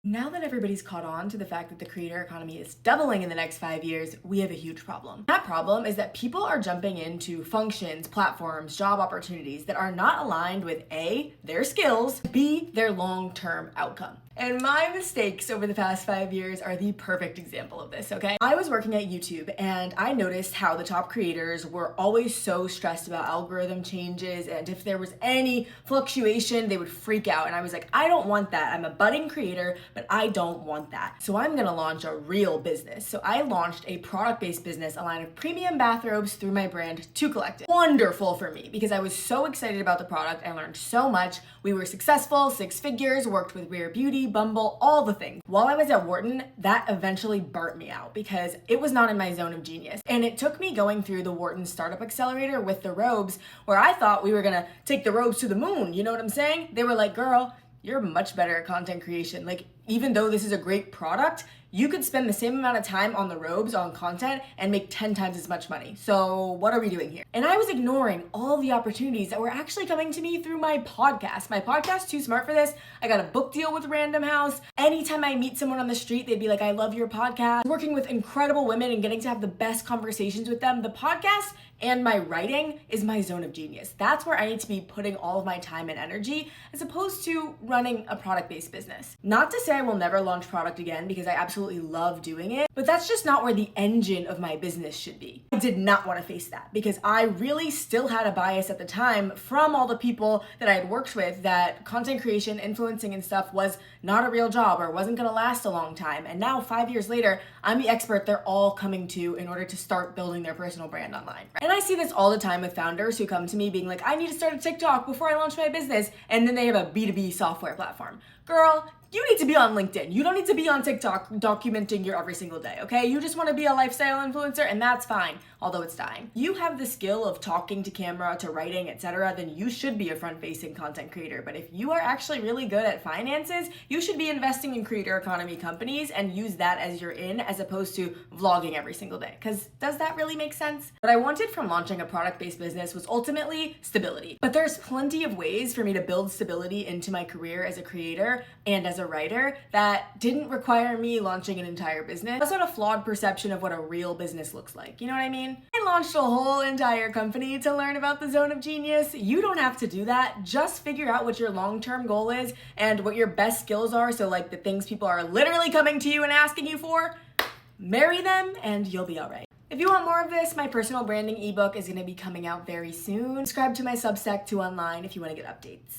Now that everybody's caught on to the fact that the creator economy is doubling in the next 5 years, we have a huge problem. That problem is that people are jumping into functions, platforms, job opportunities that are not aligned with A, their skills, B, their long-term outcome. And my mistakes over the past 5 years are the perfect example of this, okay? I was working at YouTube and I noticed how the top creators were always so stressed about algorithm changes, and if there was any fluctuation, they would freak out. And I was like, I don't want that. I'm a budding creator, but I don't want that. So I'm gonna launch a real business. So I launched a product-based business, a line of premium bathrobes through my brand, Two Collective. Wonderful for me because I was so excited about the product. I learned so much. We were successful, 6 figures, worked with Rare Beauty, Bumble, all the things. While I was at Wharton, that eventually burnt me out because it was not in my zone of genius. And it took me going through the Wharton Startup Accelerator with the robes, where I thought we were gonna take the robes to the moon. You know what I'm saying? They were like, girl, you're much better at content creation. Like, even though this is a great product, you could spend the same amount of time on the robes, on content, and make 10 times as much money. So what are we doing here? And I was ignoring all the opportunities that were actually coming to me through my podcast. My podcast, Too Smart for This. I got a book deal with Random House. Anytime I meet someone on the street, they'd be like, I love your podcast. Working with incredible women and getting to have the best conversations with them. The podcast and my writing is my zone of genius. That's where I need to be putting all of my time and energy, as opposed to running a product-based business. Not to say I will never launch product again, because I absolutely love doing it, but that's just not where the engine of my business should be. I did not want to face that because I really still had a bias at the time from all the people that I had worked with that content creation, influencing and stuff was not a real job or wasn't gonna last a long time. And now 5 years later, I'm the expert they're all coming to in order to start building their personal brand online. And I see this all the time with founders who come to me being like, I need to start a TikTok before I launch my business. And then they have a B2B software platform. Girl, you need to be on LinkedIn. You don't need to be on TikTok documenting your every single day, okay? You just want to be a lifestyle influencer, and that's fine, although it's dying. You have the skill of talking to camera, to writing, etc., then you should be a front-facing content creator. But if you are actually really good at finances, you should be investing in creator economy companies and use that as your in, as opposed to vlogging every single day. Because does that really make sense? What I wanted from launching a product-based business was ultimately stability. But there's plenty of ways for me to build stability into my career as a creator and as a writer that didn't require me launching an entire business. That's not a flawed perception of what a real business looks like. You know what I mean? I launched a whole entire company to learn about the zone of genius. You don't have to do that. Just figure out what your long-term goal is and what your best skills are. So like the things people are literally coming to you and asking you for, marry them and you'll be all right. If you want more of this, my personal branding ebook is going to be coming out very soon. Subscribe to my Substack to online if you want to get updates.